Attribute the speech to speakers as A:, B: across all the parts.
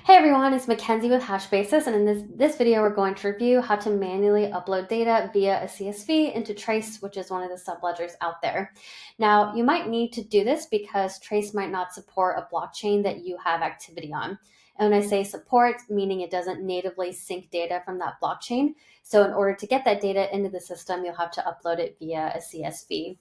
A: Hey everyone, it's Mackenzie with HashBasis, and in this video we're going to review how to manually upload data via a CSV into Trace, which is one of the subledgers out there. Now, you might need to do this because Trace might not support a blockchain that you have activity on. And when I say support, meaning it doesn't natively sync data from that blockchain. So in order to get that data into the system, you'll have to upload it via a CSV.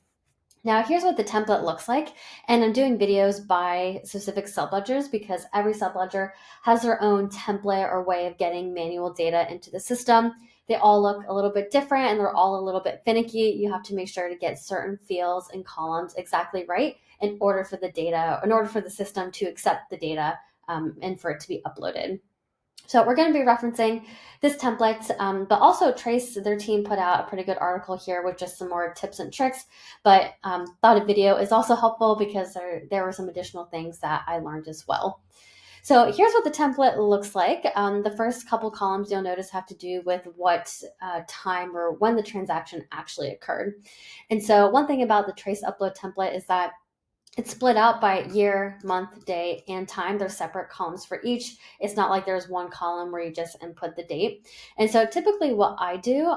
A: Now, here's what the template looks like. And I'm doing videos by specific subledgers because every subledger has their own template or way of getting manual data into the system. They all look a little bit different and they're all a little bit finicky. You have to make sure to get certain fields and columns exactly right in order for the system to accept the data and for it to be uploaded. So we're going to be referencing this template, but also Trace, their team put out a pretty good article here with just some more tips and tricks, but thought a video is also helpful because there were some additional things that I learned as well. So here's what the template looks like. The first couple columns you'll notice have to do with what time or when the transaction actually occurred. And so one thing about the Trace upload template is that it's split out by year, month, day, and time. There's separate columns for each. It's not like there's one column where you just input the date. And so typically what I do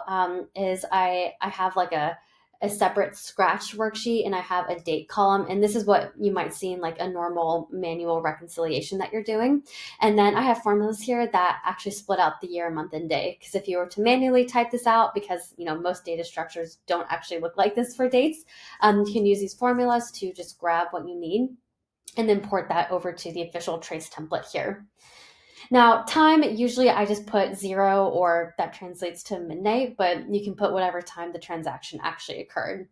A: is I have like a separate scratch worksheet and I have a date column. And this is what you might see in like a normal manual reconciliation that you're doing. And then I have formulas here that actually split out the year, month, and day. Because if you were to manually type this out, because most data structures don't actually look like this for dates, you can use these formulas to just grab what you need and then port that over to the official Trace template here. Now, time, usually I just put 0 or that translates to midnight, but you can put whatever time the transaction actually occurred.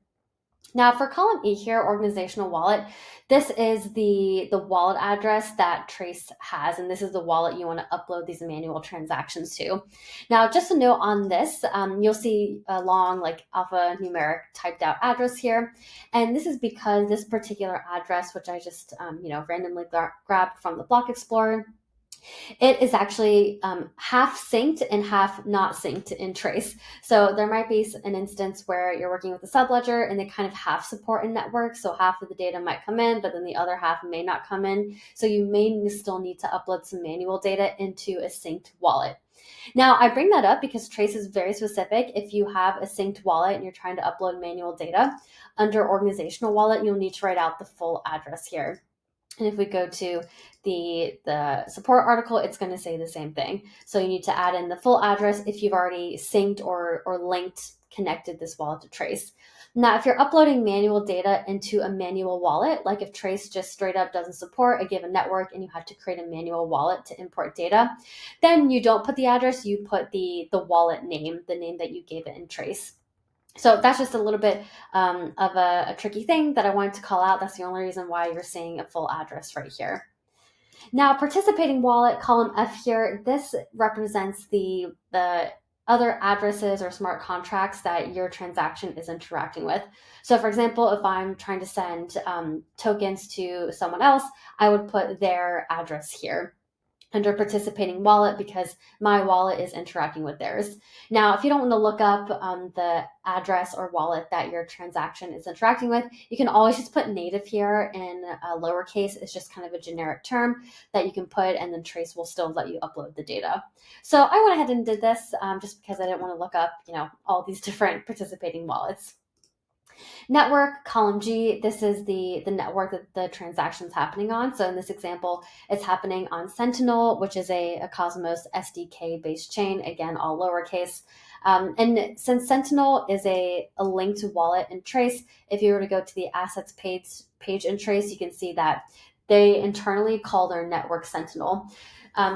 A: Now for column E here, organizational wallet, this is the wallet address that Trace has, and this is the wallet you want to upload these manual transactions to. Now, just a note on this, you'll see a long like alphanumeric typed out address here, and this is because this particular address, which I just randomly grabbed from the Block Explorer, it is actually half synced and half not synced in Trace. So there might be an instance where you're working with a subledger and they kind of half support a network. So half of the data might come in, but then the other half may not come in. So you may still need to upload some manual data into a synced wallet. Now, I bring that up because Trace is very specific. If you have a synced wallet and you're trying to upload manual data, under organizational wallet, you'll need to write out the full address here. And if we go to the support article, it's going to say the same thing. So you need to add in the full address if you've already synced or linked, connected this wallet to Trace. Now, if you're uploading manual data into a manual wallet, like if Trace just straight up doesn't support a given network and you have to create a manual wallet to import data, then you don't put the address, you put the wallet name, the name that you gave it in Trace. So that's just a little bit of a tricky thing that I wanted to call out. That's the only reason why you're seeing a full address right here. Now, participating wallet, column F here, this represents the other addresses or smart contracts that your transaction is interacting with. So for example, if I'm trying to send tokens to someone else, I would put their address here under participating wallet because my wallet is interacting with theirs. Now, if you don't want to look up the address or wallet that your transaction is interacting with, you can always just put native here in lowercase. It's just kind of a generic term that you can put, and then Trace will still let you upload the data. So I went ahead and did this just because I didn't want to look up, all these different participating wallets. Network, column G, this is the network that the transaction's happening on. So in this example, it's happening on Sentinel, which is a Cosmos SDK-based chain, again, all lowercase. And since Sentinel is a linked wallet in Trace, if you were to go to the assets page in Trace, you can see that they internally call their network Sentinel.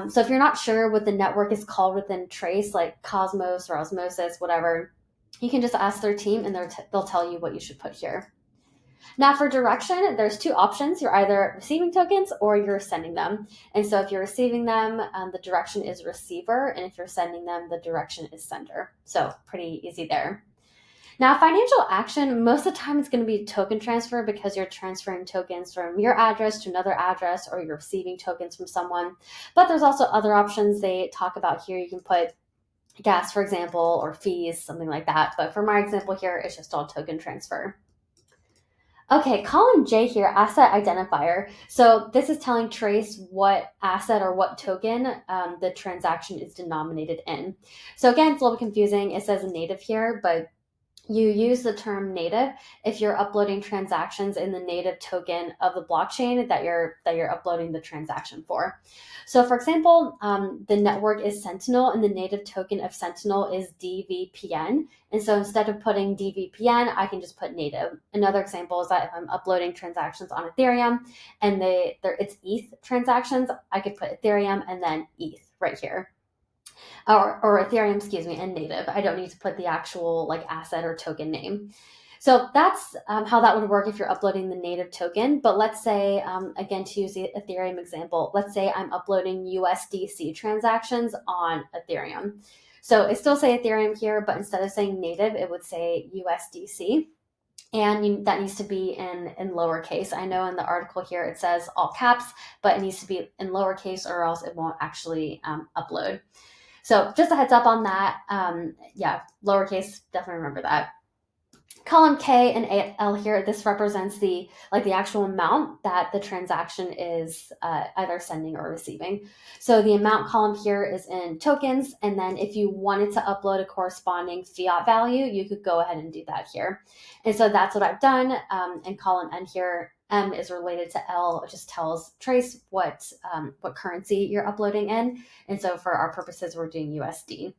A: So if you're not sure what the network is called within Trace, like Cosmos or Osmosis, whatever, you can just ask their team and they'll tell you what you should put here. Now for direction, there's two options. You're either receiving tokens or you're sending them. And so if you're receiving them, the direction is receiver. And if you're sending them, the direction is sender. So pretty easy there. Now, financial action, most of the time it's going to be token transfer because you're transferring tokens from your address to another address or you're receiving tokens from someone. But there's also other options they talk about here. You can put gas, for example, or fees, something like that. But for my example here, it's just all token transfer. Okay, column J here, asset identifier. So this is telling Trace what asset or what token the transaction is denominated in. So again, it's a little bit confusing. It says native here, but you use the term native if you're uploading transactions in the native token of the blockchain that you're uploading the transaction for. So for example, the network is Sentinel and the native token of Sentinel is DVPN. And so instead of putting DVPN, I can just put native. Another example is that if I'm uploading transactions on Ethereum and it's ETH transactions, I could put Ethereum and then ETH right here. Or Ethereum, excuse me, and native. I don't need to put the actual like asset or token name. So that's how that would work if you're uploading the native token. But let's say, again, to use the Ethereum example, let's say I'm uploading USDC transactions on Ethereum. So it still say Ethereum here, but instead of saying native, it would say USDC. And that needs to be in lowercase. I know in the article here it says all caps, but it needs to be in lowercase or else it won't actually upload. So just a heads up on that. Yeah, lowercase, definitely remember that. Column K and L here, this represents the actual amount that the transaction is either sending or receiving. So the amount column here is in tokens, and then if you wanted to upload a corresponding fiat value, you could go ahead and do that here. And so that's what I've done. And column N here, M is related to L. It just tells Trace what currency you're uploading in. And so for our purposes, we're doing USD.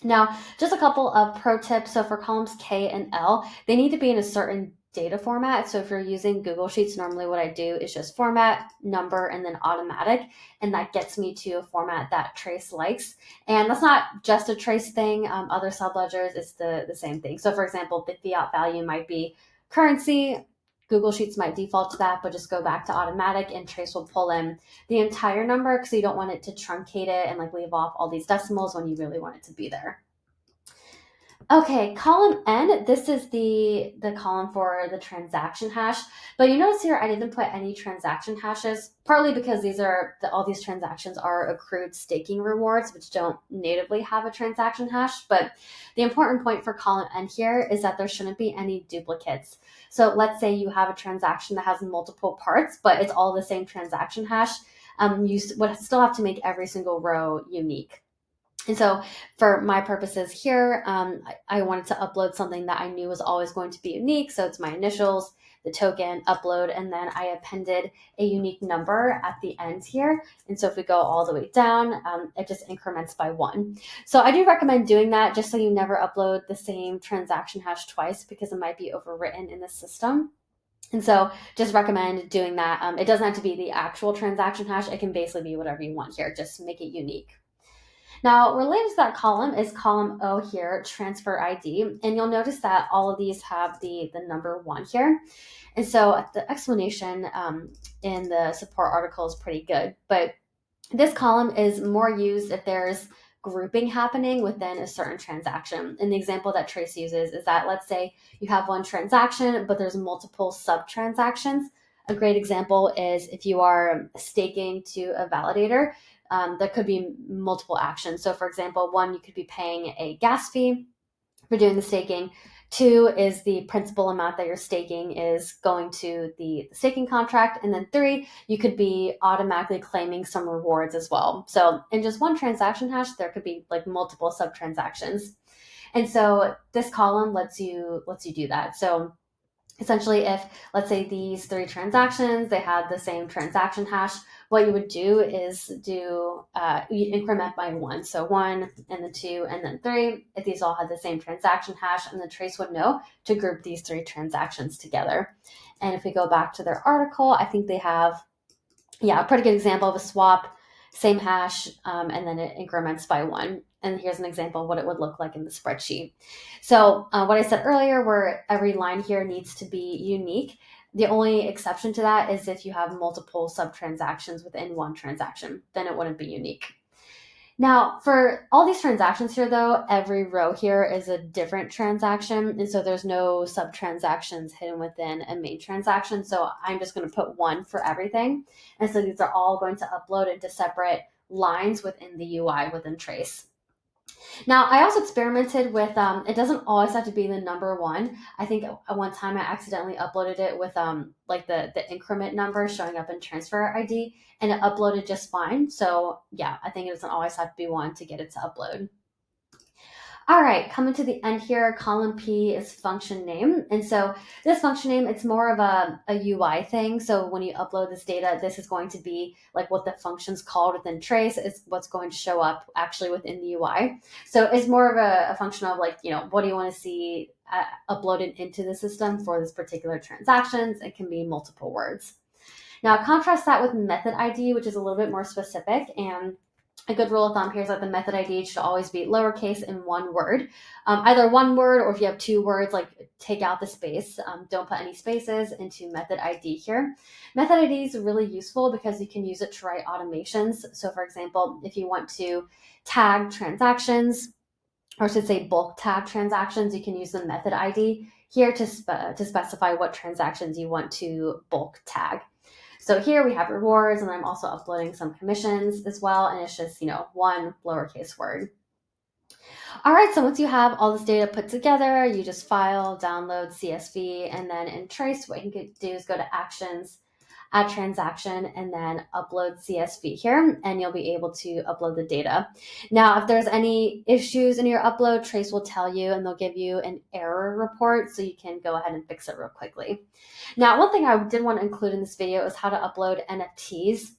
A: Now, just a couple of pro tips. So for columns K and L, they need to be in a certain data format. So if you're using Google Sheets, normally what I do is just format, number, and then automatic. And that gets me to a format that Trace likes. And that's not just a Trace thing. Other subledgers, it's the same thing. So for example, the fiat value might be currency. Google Sheets might default to that, but just go back to automatic and Trace will pull in the entire number because you don't want it to truncate it and like leave off all these decimals when you really want it to be there. Okay, column N, this is the column for the transaction hash. But you notice here I didn't put any transaction hashes, partly because all these transactions are accrued staking rewards, which don't natively have a transaction hash. But the important point for column N here is that there shouldn't be any duplicates. So let's say you have a transaction that has multiple parts, but it's all the same transaction hash. You would still have to make every single row unique. And so for my purposes here, I wanted to upload something that I knew was always going to be unique. So it's my initials, the token, upload, and then I appended a unique number at the end here. And so if we go all the way down, it just increments by 1. So I do recommend doing that just so you never upload the same transaction hash twice because it might be overwritten in the system. And so just recommend doing that. It doesn't have to be the actual transaction hash. It can basically be whatever you want here. Just make it unique. Now, related to that column is column O here, transfer ID. And you'll notice that all of these have the number 1 here. And so the explanation in the support article is pretty good. But this column is more used if there's grouping happening within a certain transaction. And the example that Trace uses is that let's say you have one transaction, but there's multiple sub-transactions. A great example is if you are staking to a validator, there could be multiple actions. So for example, 1, you could be paying a gas fee for doing the staking. 2 is the principal amount that you're staking is going to the staking contract. And then 3, you could be automatically claiming some rewards as well. So in just one transaction hash, there could be like multiple sub transactions. And so this column lets you do that. So essentially, if let's say these 3 transactions, they had the same transaction hash, what you would do is you increment by 1. So 1 and then 2 and then 3. If these all had the same transaction hash, and the Trace would know to group these 3 transactions together. And if we go back to their article, I think they have, a pretty good example of a swap, same hash, and then it increments by 1. And here's an example of what it would look like in the spreadsheet. So what I said earlier, where every line here needs to be unique, the only exception to that is if you have multiple sub-transactions within one transaction, then it wouldn't be unique. Now, for all these transactions here, though, every row here is a different transaction. And so there's no sub-transactions hidden within a main transaction. So I'm just going to put 1 for everything. And so these are all going to upload into separate lines within the UI within Trace. Now, I also experimented with, it doesn't always have to be the number one. I think at one time I accidentally uploaded it with like the increment number showing up in transfer ID, and it uploaded just fine. So yeah, I think it doesn't always have to be one to get it to upload. All right, coming to the end here, column P is function name. And so this function name, it's more of a UI thing. So when you upload this data, this is going to be like what the function's called within Trace is what's going to show up actually within the UI. So it's more of a function of like, what do you want to see uploaded into the system for this particular transactions? It can be multiple words. Now contrast that with method ID, which is a little bit more specific, and a good rule of thumb here is that the method ID should always be lowercase in one word, either one word, or if you have two words, like take out the space. Don't put any spaces into method ID here. Method ID is really useful because you can use it to write automations. So for example, if you want to tag transactions, or I should say bulk tag transactions, you can use the method ID here to specify what transactions you want to bulk tag. So here we have rewards, and I'm also uploading some commissions as well, and it's just, one lowercase word. All right, so once you have all this data put together, you just file, download CSV, and then in Trace, what you can do is go to Actions, Add Transaction, and then upload CSV here, and you'll be able to upload the data. Now, if there's any issues in your upload, Trace will tell you, and they'll give you an error report, so you can go ahead and fix it real quickly. Now, one thing I did want to include in this video is how to upload NFTs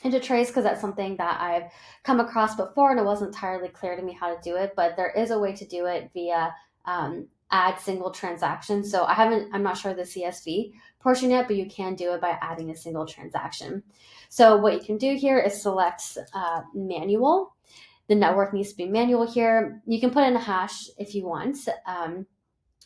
A: into Trace, because that's something that I've come across before and it wasn't entirely clear to me how to do it, but there is a way to do it via add single transaction. So I'm not sure the CSV portion yet, but you can do it by adding a single transaction. So what you can do here is select manual. The network needs to be manual here. You can put in a hash if you want.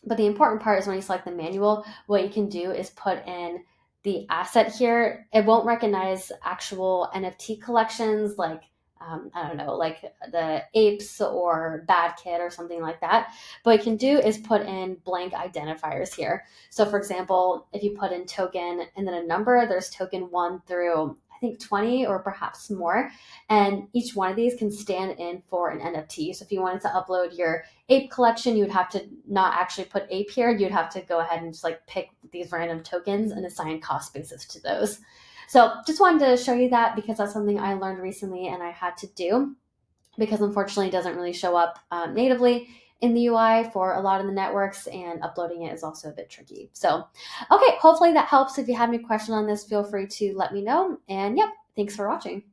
A: But the important part is when you select the manual, what you can do is put in the asset here. It won't recognize actual NFT collections like, I don't know, like the apes or Bad Kid or something like that. What you can do is put in blank identifiers here. So for example, if you put in token and then a number, there's token 1 through I think 20 or perhaps more. And each one of these can stand in for an NFT. So if you wanted to upload your ape collection, you would have to not actually put ape here. You'd have to go ahead and just like pick these random tokens and assign cost basis to those. So just wanted to show you that because that's something I learned recently and I had to do, because unfortunately it doesn't really show up natively in the UI for a lot of the networks, and uploading it is also a bit tricky. So, okay, hopefully that helps. If you have any questions on this, feel free to let me know. And yep, thanks for watching.